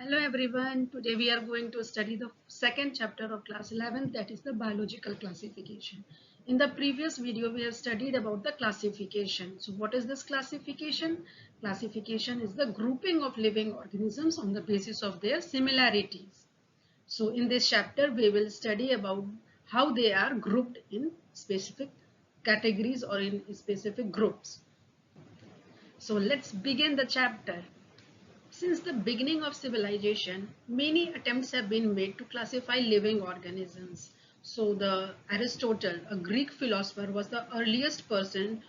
Hello everyone, today we are going to study the second chapter of class 11, that is the biological classification. In the previous video we have studied about the classification. So what is this classification? Classification is the grouping of living organisms on the basis of their similarities. So in this chapter we will study about how they are grouped in specific categories or in specific groups. So let's begin the chapter. Since the beginning of civilization, many attempts have been made to classify living organisms. So the Aristotle, a Greek philosopher, was the earliest person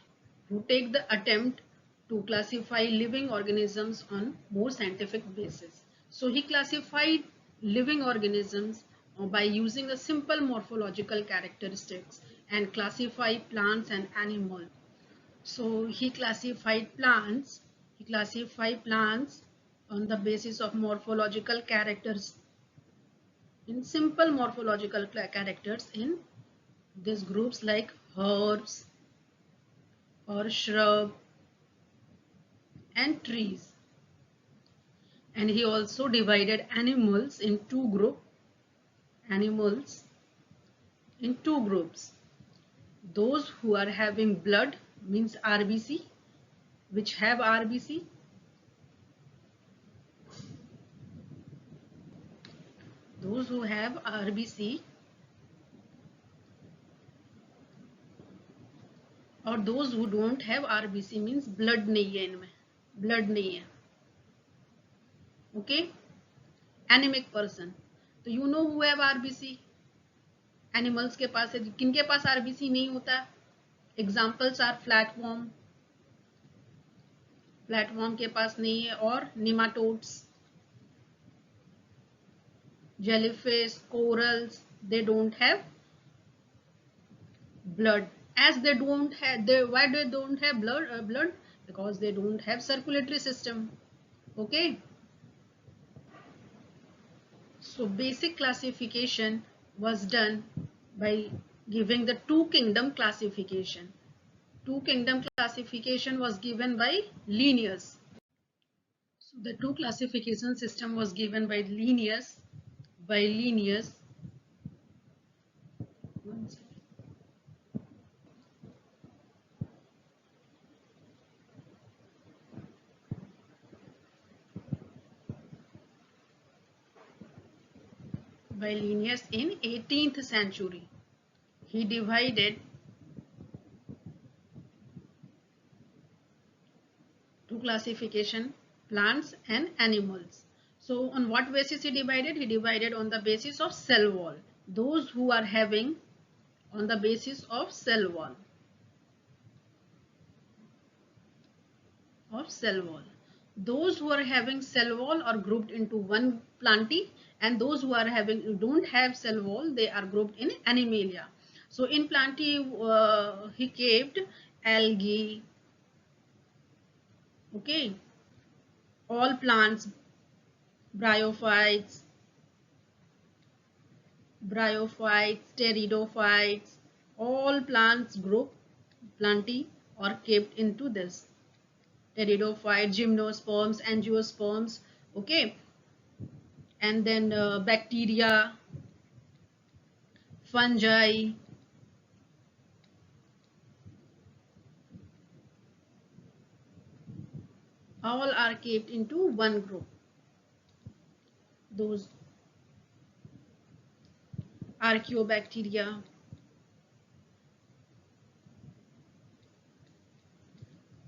who take the attempt to classify living organisms on more scientific basis. So he classified living organisms by using the simple morphological characteristics and classify plants and animals. So he classified plants. He classified plants on the basis of morphological characters, in simple morphological characters in these groups like herbs or shrub and trees. And he also divided animals in two groups. Those who are having blood means RBC, which have RBC. Those who have RBC और those who don't have RBC means blood नहीं है इनमें, blood नहीं है. Okay, anemic person. तो you know who have RBC? Animals के पास है. किनके पास RBC नहीं होता? Examples are flatworm. Flatworm के पास नहीं है और nematodes, jellyfish, corals. They don't have blood. As they don't have, why they don't have blood? Because they don't have circulatory system. Okay. So basic classification was done by giving the two kingdom classification. Two kingdom classification was given by Linnaeus. So the two classification system was given by Linnaeus. One second. By Linnaeus in 18th century. He divided two classification, plants and animals. So on what basis he divided? He divided on the basis of cell wall. Those who are having on the basis of cell wall. Those who are having cell wall are grouped into one plantae, and those who are having don't have cell wall, they are grouped in animalia. So in plantae he kept algae, okay, all plants, bryophytes, pteridophytes, all plants group plantae are kept into this. Pteridophytes, gymnosperms, angiosperms, okay, and then bacteria, fungi, all are kept into one group. Those archaeobacteria,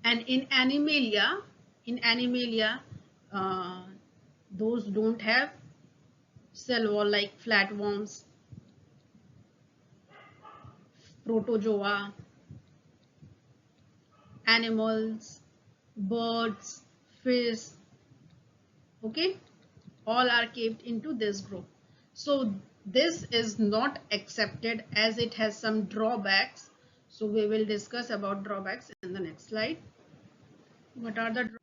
and in animalia, those don't have cell wall like flatworms, protozoa, animals, birds, fish, okay, all are kept into this group. So this is not accepted as it has some drawbacks. So we will discuss about drawbacks in the next slide. What are the drawbacks?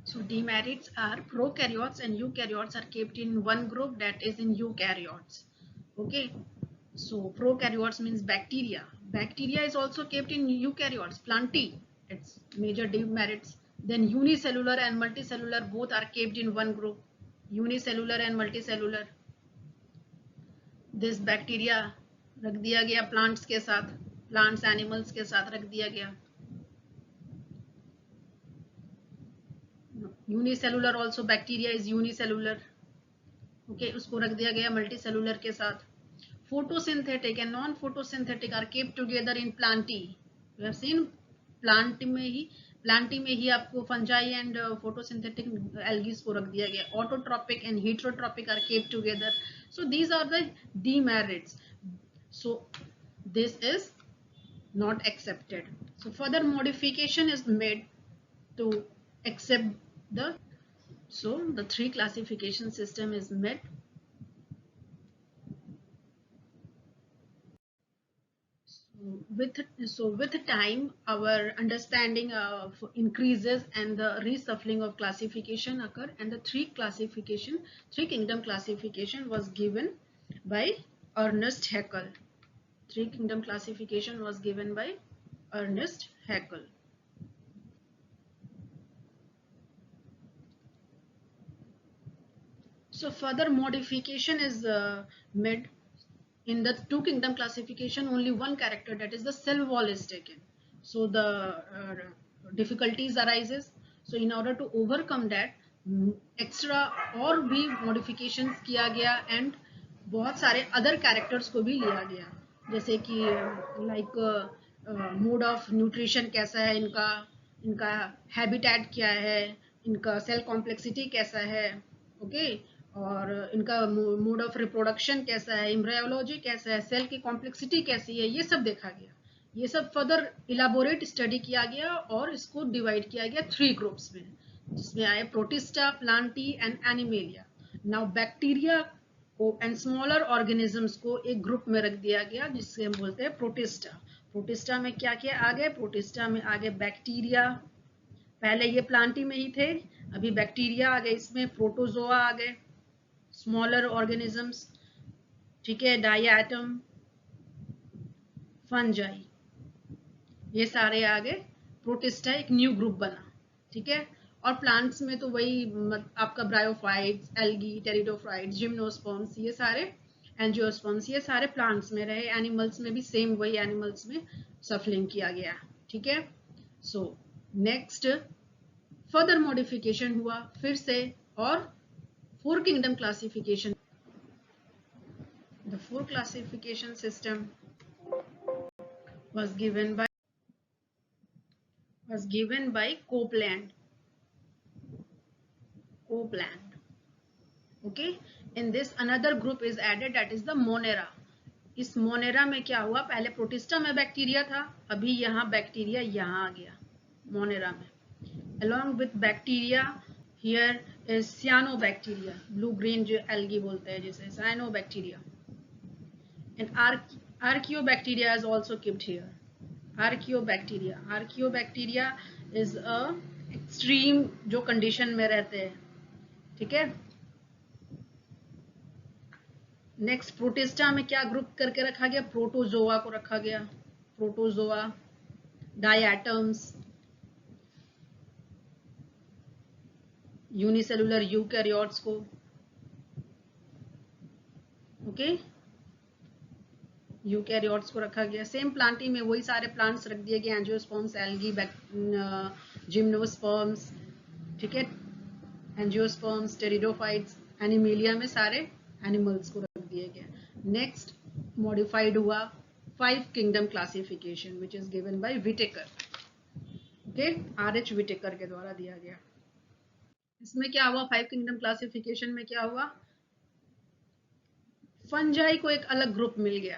So demerits are prokaryotes and eukaryotes are kept in one group, that is in eukaryotes. Okay. So prokaryotes means bacteria. Bacteria is also kept in eukaryotes, plantae. Its major demerits. Then unicellular and multicellular both are kept in one group. Unicellular and multicellular. This bacteria रख दिया गया plants के साथ, plants animals के साथ रख दिया गया. Unicellular also bacteria is unicellular. Okay, उसको रख दिया गया multicellular के साथ. Photosynthetic and non-photosynthetic are kept together in plantae. We have seen plantae में ही आपको fungi and photosynthetic algae को रख दिया गया. Autotrophic and heterotrophic are kept together. So these are the demerits. So this is not accepted. So further modification is made to accept the. So the three classification system is met. With time, our understanding increases and the reshuffling of classification occur, and the three kingdom classification was given by Ernest Haeckel. Three kingdom classification was given by Ernest Haeckel. So further modification is made. In the two kingdom classification, only one character, that is the cell wall, is taken. So the difficulties arises. So in order to overcome that, extra और भी modifications किया गया and बहुत सारे other characters को भी लिया गया, जैसे कि like mode of nutrition कैसा है इनका habitat क्या है, इनका cell complexity कैसा है, okay, और इनका मोड ऑफ रिप्रोडक्शन कैसा है, एम्ब्रायोलॉजी कैसा है, सेल की कॉम्प्लेक्सिटी कैसी है, ये सब देखा गया. ये सब फर्दर इलाबोरेट स्टडी किया गया और इसको डिवाइड किया गया थ्री ग्रुप्स में, जिसमें आए protista, Plantae and animalia. Now bacteria को एंड स्मॉलर ऑर्गेनिजम्स को एक ग्रुप में रख दिया गया, जिससे हम बोलते हैं प्रोटिस्टा. प्रोटिस्टा में क्या क्या आ गए? प्रोटिस्टा में आ गए बैक्टीरिया, पहले ये प्लांटी में ही थे, अभी बैक्टीरिया आ गए, इसमें प्रोटोजोआ आ गए, स्मॉलर ऑर्गेनिजम्स, ठीक है, डायटम, फंजाई, ये सारे आ गए. प्रोटिस्टा एक न्यू ग्रुप बना, ठीक है. और प्लांट्स में तो वही आपका ब्रायोफाइट्स, एल्गी, टेरिडोफाइट्स, जिम्नोस्पर्म्स, ये सारे एंजियोस्पर्म्स, ये सारे प्लांट्स में रहे. एनिमल्स में भी सेम वही एनिमल्स में सफलिंग किया गया, ठीक है. सो नेक्स्ट फर्दर मॉडिफिकेशन हुआ फिर से, और four kingdom classification. The four classification system was given by Copeland. Okay. In this another group is added, that is the Monera. इस मोनेरा में क्या हुआ? पहले प्रोटिस्टा में बैक्टीरिया था, अभी यहाँ बैक्टीरिया यहाँ आ गया मोनेरा में. Along with bacteria, here is cyanobacteria, blue green जो algae बोलते हैं जिसे, cyanobacteria, and archaeobacteria is also kept here. Archaeobacteria is a extreme जो condition में रहते हैं, ठीक है. नेक्स्ट प्रोटिस्टा में क्या ग्रुप करके रखा गया? प्रोटोजोआ को रखा गया, प्रोटोजोआ, डायटम्स, यूनिसेलुलर यूकैरियोट्स को, ओके, यूकैरियोट्स को रखा गया. सेम प्लांटी में वही सारे प्लांट्स रख दिए गए, एंजियोस्पर्म्स, एल्गी, जिम्नोस्पर्म्स, ठीक है, एंजियोस्पर्म्स, टेरिडोफाइट्स. एनिमेलिया में सारे एनिमल्स को रख दिए गए. नेक्स्ट मॉडिफाइड हुआ five kingdom classification, which is given by Whittaker, okay, R.H. Whittaker के द्वारा दिया गया. इसमें क्या हुआ? फाइव किंगडम क्लासिफिकेशन में क्या हुआ? फंजाई को एक अलग ग्रुप मिल गया,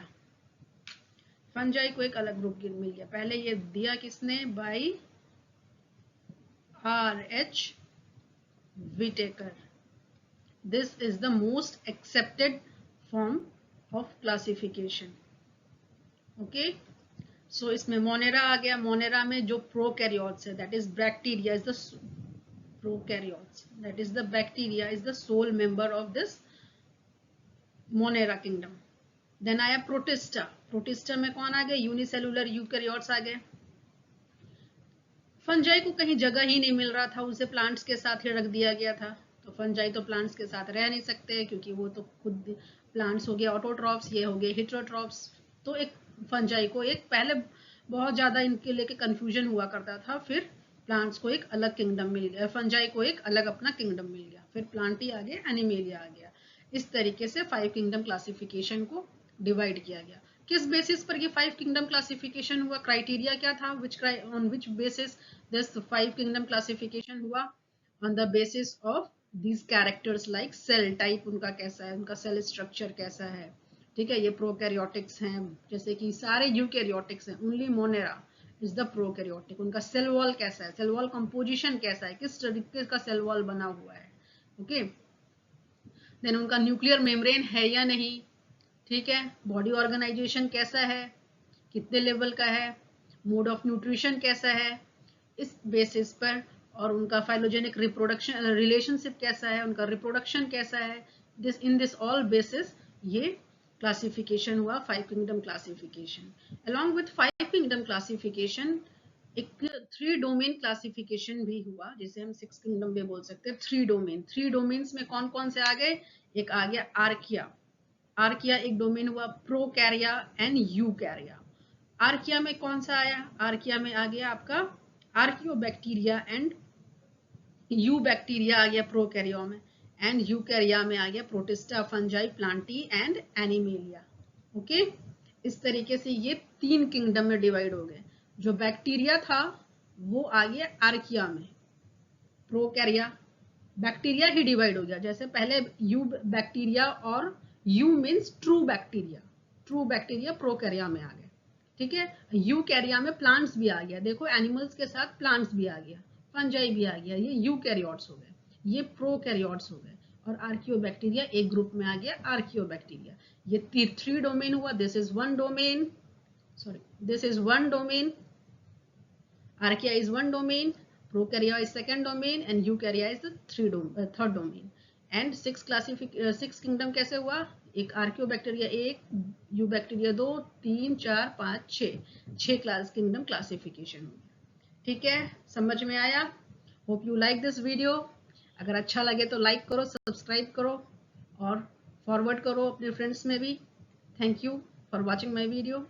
फंजाई को एक अलग ग्रुप मिल गया. पहले ये दिया किसने? By R.H. Whittaker. This is the most accepted form of classification. Okay. So इसमें मोनेरा आ गया. मोनेरा में जो प्रोकैरियोट्स है, that is bacteria is the prokaryotes, that is the bacteria is the sole member of this Monera kingdom. Then आया protista. Protista में कौन आ गए? Unicellular eukaryotes आ गए. फंजाई को कहीं जगह ही नहीं मिल रहा था, उसे प्लांट्स के साथ ही रख दिया गया था। तो फंजाई तो प्लांट्स के साथ रह नहीं सकते क्योंकि वो तो खुद प्लांट्स हो गए ऑटोट्रॉप्स, ये हो गए हिट्रोट्रॉप्स। तो एक फंजाई को एक पहले बहुत ज़्यादा इनके लेके कन्फ्यूजन हुआ करता था, फिर प्लांट्स को एक अलग किंगडम मिल गया, फंजाई को एक अलग अपना किंगडम मिल गया, फिर प्लांटी आ गया, एनिमेलिया आ गया। इस तरीके से 5 किंगडम क्लासिफिकेशन को डिवाइड किया गया। किस बेसिस पर ये 5 किंगडम क्लासिफिकेशन हुआ, क्राइटेरिया क्या था, on which basis this 5 kingdom classification हुआ? On the basis of these characters like cell type उनका कैसा है, उनका सेल स्ट्रक्चर कैसा है। ठीक है, ये प्रोकैरियोटिक्स हैं, जैसे कि सारे यूकैरियोटिक्स हैं, only Monera is the prokaryotic. उनका सेल वॉल कैसा है, सेल वॉल कंपोजिशन कैसा है, किस तरीके का सेल वॉल बना हुआ है। ओके, देन उनका न्यूक्लियर मेम्ब्रेन है या नहीं, ठीक है, बॉडी ऑर्गेनाइजेशन कैसा है, कितने लेवल का है, मोड ऑफ न्यूट्रिशन कैसा है, इस बेसिस पर, और उनका फाइलोजेनिक रिप्रोडक्शन रिलेशनशिप कैसा है, उनका रिप्रोडक्शन कैसा है, this in this all basis ये क्लासिफिकेशन हुआ 5 kingdom classification. Along with 5 kingdom classification एक 3 डोमेन क्लासिफिकेशन भी हुआ, जिसे हम 6 किंगडम में बोल सकते हैं। 3 डोमेन, 3 डोमेन्स में कौन कौन से आ गए? एक आ गया आर्किया, आर्किया एक डोमेन हुआ, प्रोकैरिया एंड यूकैरिया। आर्किया में कौन सा आया? आर्किया में आ गया आपका आर्कियोबैक्टीरिया एंड यू बैक्टीरिया आ गया प्रोकैरिया में, एंड यूकैरिया में आ गया protista, fungi, Plantae and animalia. Okay, इस तरीके से ये 3 किंगडम में डिवाइड हो गए। जो बैक्टीरिया था वो आ गया आर्किया में, प्रोकैरिया, बैक्टीरिया ही डिवाइड हो गया, जैसे पहले यू बैक्टीरिया और eu means true bacteria, true bacteria prokarya में आ गए। ठीक है, यूकैरिया में प्लांट्स भी आ गया, देखो एनिमल्स के साथ प्लांट्स भी आ गया, फंजाई भी आ गया, ये यूकैरियोट्स हो गए, ये प्रोकैरियोट्स हो गए। और आर्कियोबैक्टीरिया एक ग्रुप में आ गया, आर्कियोबैक्टीरिया। ये 3 डोमेन हुआ, this is one domain, sorry, this is one domain, archaea is one domain, prokarya is second domain and eukarya is the third domain. And 6 kingdom कैसे हुआ? एक आर्कियोबैक्टीरिया 1, यूबैक्टीरिया 2, 3, 4, 5, 6 क्लास किंगडम क्लासिफिकेशन हो गया। ठीक है, समझ में आया? Hope you like this video. अगर अच्छा लगे तो लाइक करो, सब्सक्राइब करो और फॉरवर्ड करो अपने फ्रेंड्स में भी। Thank you for watching my video.